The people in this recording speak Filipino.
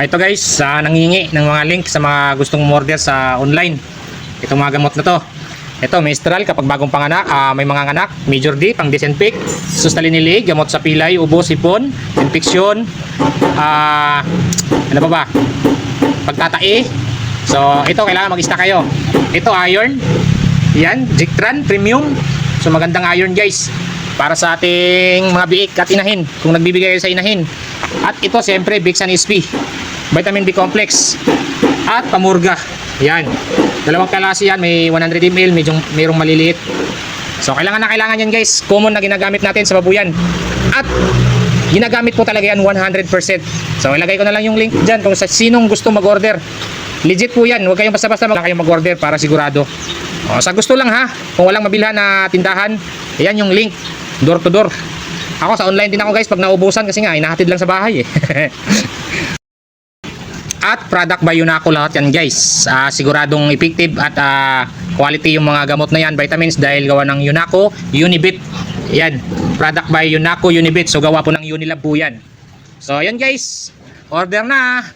Ito guys, nangingi ng mga link sa mga gustong order sa online. Itong mga gamot na to. Ito, Mistral kapag bagong panganak, may mga anak, Major D, pang disinfect, Sustaliniliig, gamot sa pilay, ubo, sipon, infeksyon, ano pa ba? Pagtatai. So, ito kailangan mag-stock kayo. Ito iron. Yan, Jictran Premium. So, magandang iron guys. Para sa ating mga biik at inahin, kung nagbibigay kayo sa inahin. At ito siyempre Bixan SP, vitamin B complex at pamurga. Yan, dalawang klase yan, may 100 ml, mayroong maliliit. So kailangan yan guys, common na ginagamit natin sa babuyan. At ginagamit po talaga yan 100%. So ilagay ko na lang yung link dyan kung sa sinong gusto mag-order. Legit po yan, huwag kayong basta-basta mag-order para sigurado. Sa gusto lang ha, kung walang mabilhan na tindahan, yan yung link, door to door. Ako sa online din ako guys pag naubusan kasi nga inahatid lang sa bahay eh. At product by Unaco lahat yan guys. Siguradong effective at quality yung mga gamot na yan, vitamins, dahil gawa ng Unaco Unibit. Yan, product by Unaco Unibit. So gawa po ng Unilab po yan. So yan guys, order na.